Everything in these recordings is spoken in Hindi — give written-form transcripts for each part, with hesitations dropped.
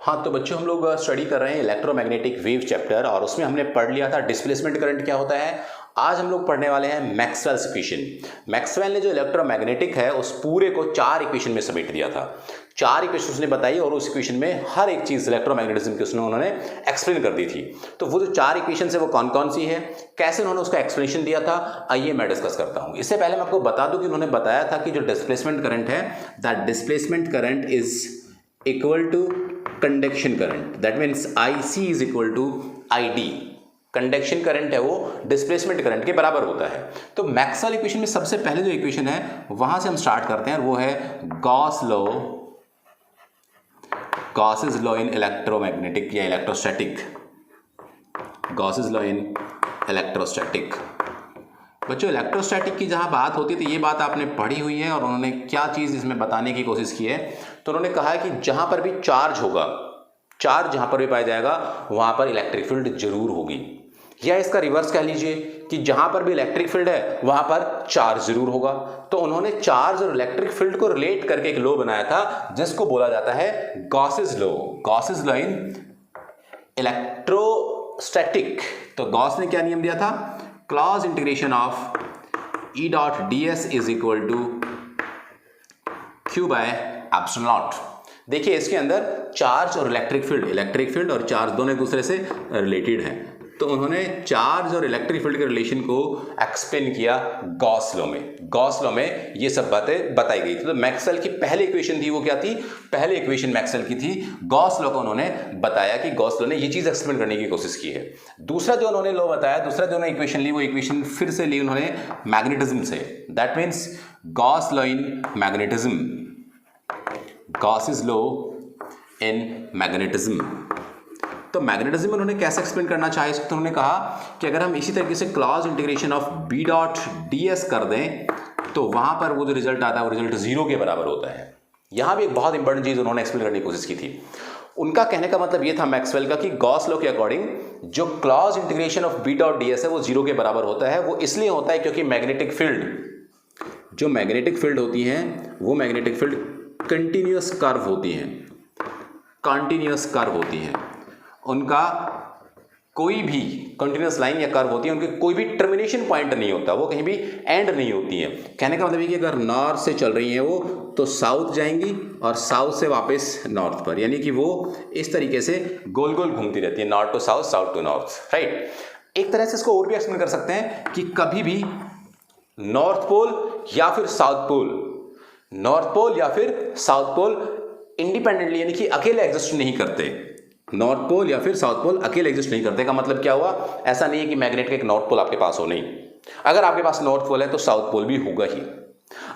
हाँ, तो बच्चों हम लोग स्टडी कर रहे हैं इलेक्ट्रोमैग्नेटिक वेव चैप्टर और उसमें हमने पढ़ लिया था डिस्प्लेसमेंट करंट क्या होता है। आज हम लोग पढ़ने वाले हैं मैक्सवेल्स इक्वेशन। मैक्सवेल ने जो इलेक्ट्रोमैग्नेटिक है उस पूरे को 4 इक्वेशन में समेट दिया था। 4 इक्वेशन उसने बताई और उस इक्वेशन में हर एक चीज़ इलेक्ट्रोमैग्नेटिज्म की उन्होंने एक्सप्लेन कर दी थी। तो वो जो 4 इक्वेशन है वो कौन कौन सी है, कैसे उन्होंने उसका एक्सप्लेनेशन दिया था, आइए मैं डिस्कस करता हूँ। इससे पहले मैं आपको बता दूँ कि उन्होंने बताया था कि जो डिस्प्लेसमेंट करंट है, that displacement current is equal to conduction current. That means IC is equal to ID। Conduction current है वो डिस्प्लेसमेंट करंट के बराबर होता है। तो मैक्सवेल इक्वेशन में सबसे पहले जो इक्वेशन है वहां से हम स्टार्ट करते हैं, वो है Gauss law, Gauss's law in electromagnetic या electrostatic, Gauss's law in electrostatic. बच्चों इलेक्ट्रोस्टैटिक की जहाँ बात होती है तो ये बात आपने पढ़ी हुई है और उन्होंने क्या चीज़ इसमें बताने की कोशिश की है। तो उन्होंने कहा है कि जहाँ पर भी चार्ज होगा, चार्ज जहाँ पर भी पाया जाएगा वहाँ पर इलेक्ट्रिक फील्ड जरूर होगी, या इसका रिवर्स कह लीजिए कि जहाँ पर भी इलेक्ट्रिक फील्ड है वहाँ पर चार्ज जरूर होगा। तो उन्होंने चार्ज और इलेक्ट्रिक फील्ड को रिलेट करके एक लॉ बनाया था जिसको बोला जाता है Gauss's law, Gauss's law in electrostatic. तो गॉस ने क्या नियम दिया था, closed integration of E dot ds is equal to Q by epsilon naught. देखिए इसके अंदर चार्ज और इलेक्ट्रिक फील्ड और चार्ज दोनों एक दूसरे से रिलेटेड हैं। तो उन्होंने चार्ज और इलेक्ट्रिक फील्ड के रिलेशन को एक्सप्लेन किया गॉस लॉ में। गॉस लॉ में ये सब बातें बताई गई थी। तो मैक्सवेल की पहली इक्वेशन थी वो क्या थी, पहली इक्वेशन मैक्सवेल की थी, गॉस लॉ को उन्होंने बताया कि गॉस लॉ ने ये चीज़ एक्सप्लेन करने की कोशिश की है। दूसरा जो उन्होंने लॉ बताया, दूसरा जो उन्होंने इक्वेशन ली, वो इक्वेशन फिर से ली उन्होंने मैग्नेटिज्म से। That means Gauss law in magnetism, Gauss's law in magnetism. तो मैग्नेटिज्म में उन्होंने कैसे एक्सप्लेन करना चाहे इसको, तो उन्होंने कहा कि अगर हम इसी तरीके से clause integration of B dot ds कर दें तो वहां पर वो जो रिजल्ट आता है वो रिजल्ट 0 के बराबर होता है। यहां भी एक बहुत इंपॉर्टेंट चीज उन्होंने एक्सप्लेन करने की कोशिश की थी। उनका कहने का मतलब ये था मैक्सवेल का कि गॉस लॉ के अकॉर्डिंग जो clause integration of B dot ds है वो 0 के बराबर होता है। वो इसलिए होता है क्योंकि मैग्नेटिक फील्ड, जो मैग्नेटिक फील्ड होती है वो मैग्नेटिक फील्ड कंटिन्यूअस कर्व होती है, कॉन्टिन्यूअस कर्व होती है। उनका कोई भी कंटिन्यूअस लाइन या कर्व होती है, उनके कोई भी टर्मिनेशन पॉइंट नहीं होता, वो कहीं भी एंड नहीं होती है। कहने का मतलब है कि अगर नॉर्थ से चल रही हैं वो तो साउथ जाएंगी और साउथ से वापस नॉर्थ पर, यानी कि वो इस तरीके से गोल गोल घूमती रहती है, north to south, south to north, right. एक तरह से इसको और भी एक्सप्लेन कर सकते हैं कि कभी भी नॉर्थ पोल या फिर साउथ पोल, नॉर्थ पोल या फिर साउथ पोल इंडिपेंडेंटली यानी कि अकेले एग्जिस्ट नहीं करते। नॉर्थ पोल या फिर साउथ पोल अकेले एग्जिस्ट नहीं करते का मतलब क्या हुआ, ऐसा नहीं है कि मैग्नेट का एक नॉर्थ पोल आपके पास हो, नहीं। अगर आपके पास नॉर्थ पोल है तो साउथ पोल भी होगा ही।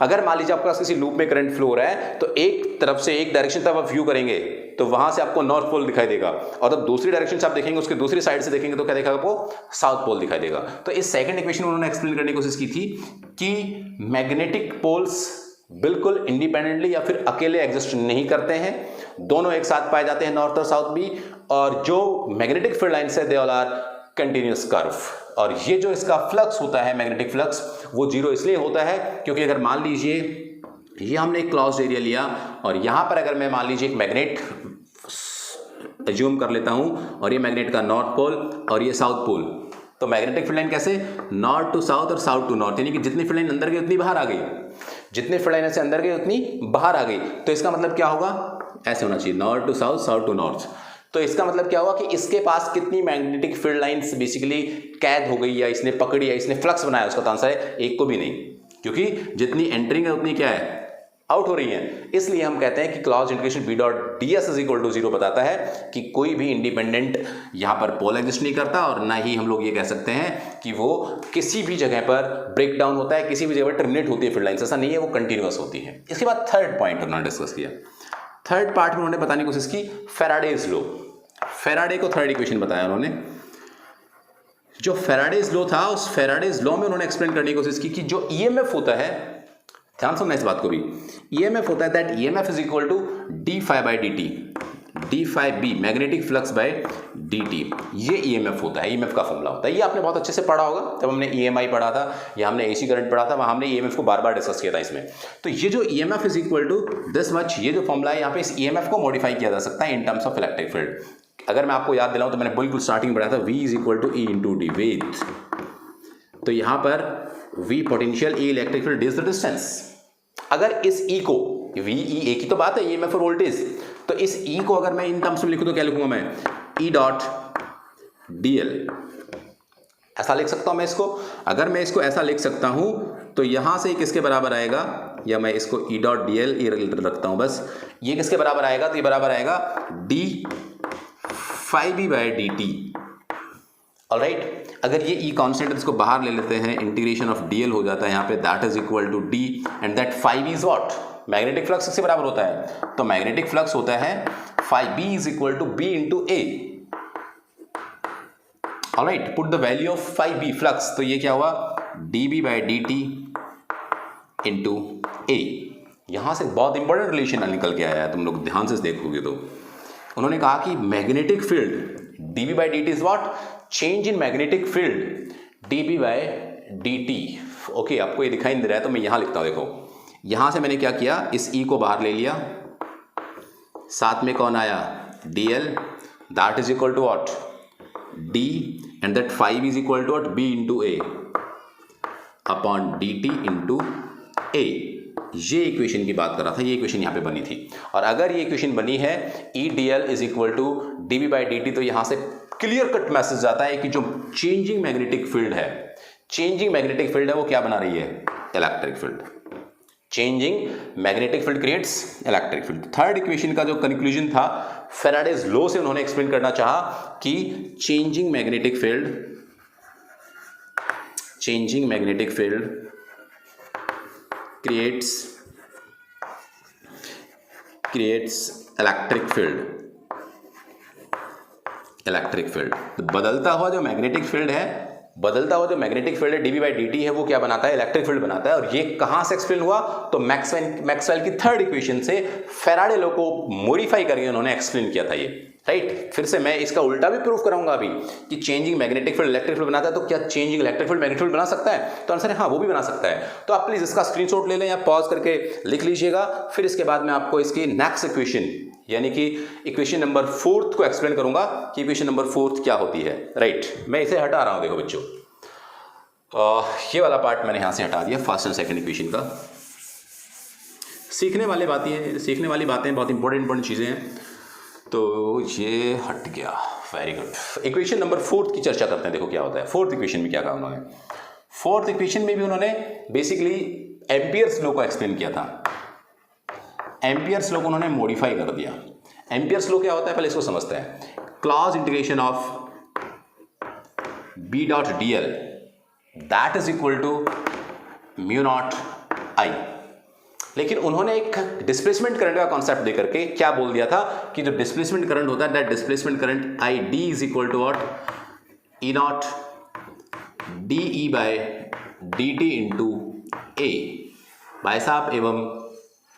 अगर मान लीजिए आपके पास किसी लूप में करंट फ्लो हो रहा है तो एक तरफ से, एक डायरेक्शन तरफ आप व्यू करेंगे तो वहां से आपको नॉर्थ पोल दिखाई देगा, और जब दूसरी डायरेक्शन से आप देखेंगे, उसके दूसरी साइड से देखेंगे तो क्या देखेगा आपको, साउथ पोल दिखाई देगा। तो इस सेकंड इक्वेशन में उन्होंने एक्सप्लेन करने की कोशिश की थी कि मैग्नेटिक पोल्स बिल्कुल इंडिपेंडेंटली या फिर अकेले एग्जिस्ट नहीं करते हैं, दोनों एक साथ पाए जाते हैं, नॉर्थ और साउथ भी। और जो मैग्नेटिक फील्ड लाइंस है they all are continuous curve, और ये जो इसका फ्लक्स होता है मैग्नेटिक फ्लक्स वो 0 इसलिए होता है क्योंकि अगर मान लीजिए ये हमने एक क्लोज्ड एरिया लिया और यहां पर अगर मैं मान लीजिए एक मैग्नेट अज्यूम कर लेता हूं और ये मैग्नेट का नॉर्थ पोल और ये साउथ पोल, तो मैग्नेटिक फील्ड लाइन कैसे, नॉर्थ टू साउथ और साउथ टू नॉर्थ, यानी कि जितनी फील्ड लाइन अंदर गई उतनी बाहर आ गई, जितनी फील्ड लाइन से अंदर गई उतनी बाहर आ गई। तो इसका मतलब क्या होगा, ऐसे होना चाहिए, north to south, south to north. तो इसका मतलब क्या हुआ कि इसके पास कितनी मैग्नेटिक फील्ड लाइंस बेसिकली कैद हो गई या इसने पकड़ी या इसने फ्लक्स बनाया, उसका तो आंसर है एक को भी नहीं, क्योंकि जितनी एंटरिंग है उतनी क्या है, आउट हो रही है। इसलिए हम कहते हैं कि closed integration B dot ds is equal to 0 बताता है कि कोई भी इंडिपेंडेंट यहां पर पोल एग्जिस्ट नहीं करता, और ना ही हम लोग ये कह सकते हैं कि वो किसी भी जगह पर ब्रेक डाउन होता है, किसी भी जगह पर टर्मिनेट होती है फील्ड लाइंस, ऐसा नहीं है, वो कंटिन्यूअस होती है। इसके बाद थर्ड पॉइंट उन्होंने डिस्कस किया, थर्ड पार्ट में उन्होंने बताने की कोशिश की फैराडेज लॉ। फैराडे को थर्ड इक्वेशन बताया उन्होंने। जो फैराडेज लॉ था उस फैराडेज लॉ में उन्होंने एक्सप्लेन करने की कोशिश की कि जो ईएमएफ होता है, ध्यान सुनना इस बात को भी, ईएमएफ होता है that EMF is equal to d phi by dt, d phi b magnetic flux by dt, ये EMF होता है, EMF का फॉर्मूला होता है। ये आपने बहुत अच्छे से पढ़ा होगा जब हमने EMI पढ़ा था या हमने AC करंट पढ़ा था, वहाँ हमने EMF को बार बार डिस्कस किया था इसमें। तो ये जो EMF is equal to this much, ये जो फॉर्मूला है यहाँ पे इस EMF को मॉडिफाई किया जा सकता है in terms of electric field. अगर मैं आपको याद दिलाऊं तो मैंने बिल्कुल स्टार्टिंग में पढ़ा था V is equal to E into d with, तो यहाँ पर V potential, E electric field, d is the distance. अगर इस E को, V E एक ही तो बात है, EMF और वोल्टेज, तो इस E को अगर मैं इन टर्म्स में लिखूं तो क्या लिखूंगा मैं, E डॉट dl, ऐसा लिख सकता हूं मैं इसको। अगर मैं इसको ऐसा लिख सकता हूं तो यहां से किसके बराबर आएगा, या मैं इसको E डॉट dl रखता हूं बस, ये किसके बराबर आएगा, तो ये बराबर आएगा d phi b by dt। Alright, अगर ये E कांस्टेंट है इसको बाहर ले लेते हैं, इंटीग्रेशन ऑफ dl हो जाता है यहाँ पे, that is equal to d and that phi b is what, magnetic flux किसके बराबर होता है, तो मैग्नेटिक फ्लक्स होता है phi b is equal to b into a। Alright, put the value of phi b flux, तो ये क्या हुआ, db by dt into a। यहां से बहुत इंपॉर्टेंट रिलेशन निकल के आया है, तुम लोग ध्यान से देखोगे तो उन्होंने कहा कि magnetic field db by dt is what, change in magnetic field dB by dt। Okay, आपको ये दिखाई नहीं दे रहा है तो मैं यहां लिखता हूं, देखो यहां से मैंने क्या किया, इस E को बाहर ले लिया, साथ में कौन आया, dl, that is equal to what, d and that phi b is equal to what, b into a upon dt into a। ये इक्वेशन की बात कर रहा था, ये इक्वेशन यहाँ पे बनी थी। और अगर ये इक्वेशन बनी है E dl is equal to dB by dt, तो यहाँ से क्लियर कट मैसेज आता है कि जो चेंजिंग मैग्नेटिक फील्ड है, चेंजिंग मैग्नेटिक फील्ड है वो क्या बना रही है, electric field. Changing magnetic field creates electric field. Third equation का जो कंक्लूजन था, फैराडेज लॉ से उन्होंने एक्सप्लेन करना चाहा कि changing magnetic field, changing magnetic field creates electric field, electric field. तो बदलता हुआ जो मैग्नेटिक फील्ड है, बदलता हुआ जो मैग्नेटिक फील्ड है dB बाई dt है, वो क्या बनाता है, इलेक्ट्रिक फील्ड बनाता है। और ये कहां से एक्सप्लेन हुआ, तो मैक्सवेल की थर्ड इक्वेशन से फैराडे लॉ को मॉडिफाई करके उन्होंने एक्सप्लेन किया था ये। राइट, फिर से मैं इसका उल्टा भी प्रूफ कराऊंगा अभी कि changing magnetic field electric field बनाता है, तो क्या changing electric field magnetic field बना सकता है, तो आंसर है हाँ, वो भी बना सकता है। तो आप प्लीज इसका स्क्रीनशॉट ले लें या पॉज करके लिख लीजिएगा। फिर इसके बाद मैं आपको इसकी नेक्स्ट इक्वेशन यानी कि इक्वेशन नंबर 4 को एक्सप्लेन करूंगा कि इक्वेशन नंबर 4 क्या होती है। राइट, मैं इसे हटा रहा हूं, देखो बच्चों, ये वाला पार्ट मैंने यहां से हटा दिया, फर्स्ट एंड सेकंड इक्वेशन का। सीखने वाली बातें बहुत इंपॉर्टेंट चीजें हैं, तो ये हट गया, वेरी गुड। इक्वेशन नंबर 4 की चर्चा करते हैं, देखो क्या होता है। फोर्थ इक्वेशन में क्या कहा उन्होंने, फोर्थ इक्वेशन में भी उन्होंने बेसिकली एम्पियर्स लॉ को एक्सप्लेन किया था। एम्पियर्स लॉ को उन्होंने मॉडिफाई कर दिया। एम्पियर्स लॉ क्या होता है, पहले इसको समझते हैं। Closed integration of b dot dl that is equal to mu naught I। लेकिन उन्होंने एक डिस्प्लेसमेंट करंट का कॉन्सेप्ट देकर के क्या बोल दिया था कि जो डिस्प्लेसमेंट करंट होता है, that displacement current ID is equal to what, E naught DE by dt into A। भाई साहब एवं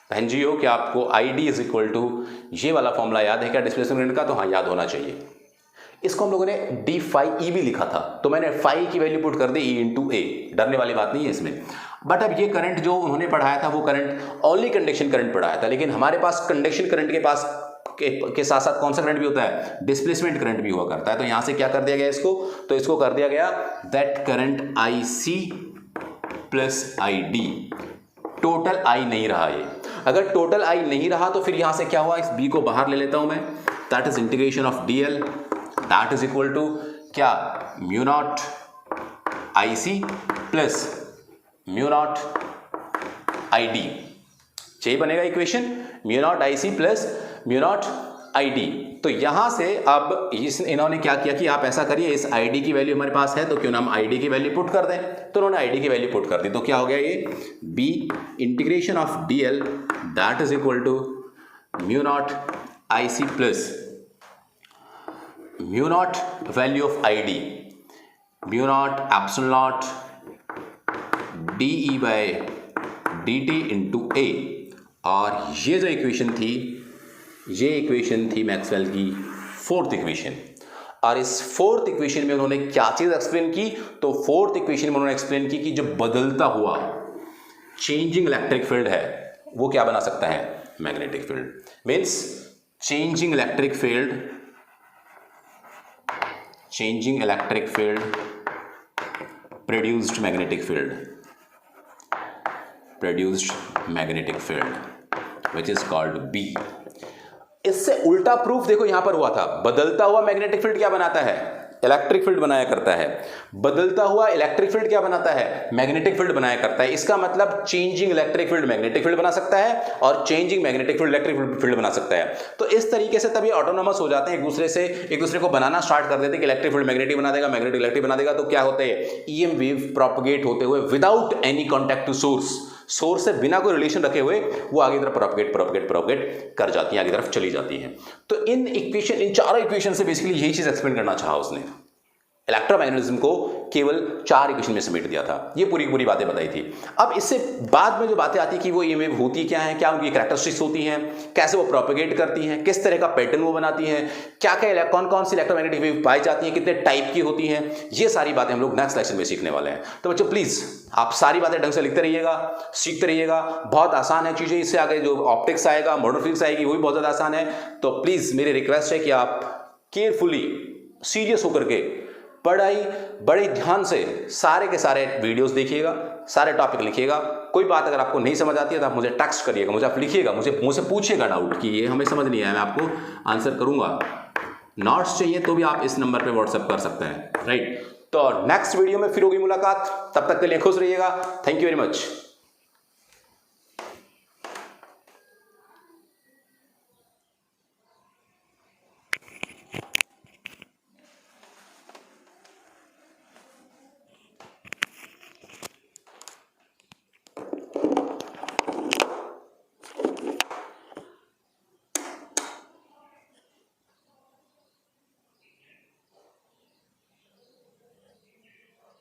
बहन जी हो, क्या आपको ID इज इक्वल टू ये वाला फॉर्मूला याद है क्या डिस्प्लेसमेंट करंट का, तो हाँ याद होना चाहिए। इसको हम लोगों ने d phi e भी लिखा था, तो मैंने phi की वैल्यू पुट कर दी E इंटू A। डरने वाली बात नहीं है इसमें। बट अब ये करंट जो उन्होंने पढ़ाया था वो करंट ओनली कंडक्शन करंट पढ़ाया था, लेकिन हमारे पास कंडक्शन करंट के पास के साथ साथ कौन सा करंट भी होता है, डिस्प्लेसमेंट करंट भी हुआ करता है। तो यहां से क्या कर दिया गया इसको, तो इसको कर दिया गया that current IC plus ID। Total I नहीं रहा ये, अगर टोटल I नहीं रहा तो फिर यहां से क्या हुआ, इस B को बाहर ले लेता हूं मैं, that is integration of DL that is equal to क्या, mu naught IC plus mu naught ID। यही बनेगा equation, mu naught IC plus mu naught ID। तो यहां से अब इन्होंने क्या किया कि आप ऐसा करिए, इस ID की वैल्यू हमारे पास है तो क्यों ना हम ID की वैल्यू पुट कर दें, तो उन्होंने ID की वैल्यू पुट कर दी। तो क्या हो गया ये, B integration of DL that is equal to mu naught IC plus mu naught value of ID, mu naught epsilon naught DE by dt into A। और ये जो इक्वेशन थी, ये इक्वेशन थी मैक्सवेल की फोर्थ इक्वेशन। और इस फोर्थ इक्वेशन में उन्होंने क्या चीज एक्सप्लेन की, तो फोर्थ इक्वेशन में उन्होंने एक्सप्लेन की कि जो बदलता हुआ चेंजिंग इलेक्ट्रिक फील्ड है वो क्या बना सकता है, magnetic field. Means changing electric field produced magnetic field which is called B. इससे उल्टा प्रूफ देखो यहां पर हुआ था, बदलता हुआ मैग्नेटिक फील्ड क्या बनाता है, इलेक्ट्रिक फील्ड बनाया करता है, बदलता हुआ इलेक्ट्रिक फील्ड क्या बनाता है, मैग्नेटिक फील्ड बनाया करता है। इसका मतलब changing electric field magnetic field बना सकता है और changing magnetic field electric field बना सकता है। तो इस तरीके से तभी ऑटोनोमस हो जाते हैं, एक दूसरे को बनाना स्टार्ट कर देते हैं कि इलेक्ट्रिक फील्ड मैग्नेटिक बना देगा, मैग्नेटिक इलेक्ट्रिक बना देगा। तो क्या होते हैं, ईएम वेव प्रोपगेट होते हुए without any contact to source से बिना कोई रिलेशन रखे हुए वो आगे तरफ प्रोपगेट कर जाती है, आगे तरफ चली जाती है। तो इन चारों इक्वेशन से बेसिकली यही चीज एक्सप्लेन करना चाहा उसने, इलेक्ट्रोमैग्नेटिज्म को केवल 4 इक्वेशन में समेट दिया था, ये पूरी बातें बताई थी। अब इससे बाद में जो बातें आती कि वो ईएमएफ होती क्या है, क्या उनकी कैरेक्टरिस्टिक्स होती हैं, कैसे वो प्रोपेगेट करती हैं, किस तरह का पैटर्न वो बनाती हैं, क्या कौन सी इलेक्ट्रोमैग्नेटिक वेव पाई जाती हैं, कितने टाइप की होती हैं, ये सारी बातें हम लोग नेक्स्ट लेक्चर में सीखने वाले हैं। तो बच्चों प्लीज आप सारी बातें ढंग से लिखते रहिएगा, सीखते रहिएगा, बहुत आसान है चीजें। इससे आगे जो ऑप्टिक्स आएगा, मॉडर्न फिजिक्स आएगी, वो भी बहुत ज्यादा आसान है। तो प्लीज मेरी रिक्वेस्ट है कि आप केयरफुली सीरियस होकर के पढ़ाई बड़े ध्यान से सारे के सारे वीडियोस देखिएगा, सारे टॉपिक लिखिएगा। कोई बात अगर आपको नहीं समझ आती है तो आप मुझे टेक्स्ट करिएगा, मुझे आप लिखिएगा, मुझसे पूछिएगा डाउट कि ये हमें समझ नहीं आया, मैं आपको आंसर करूंगा। नोट्स चाहिए तो भी आप इस नंबर पे व्हाट्सएप कर सकते हैं, राइट। तो नेक्स्ट वीडियो में फिर होगी मुलाकात, तब तक के लिए खुश रहिएगा। Thank you very much.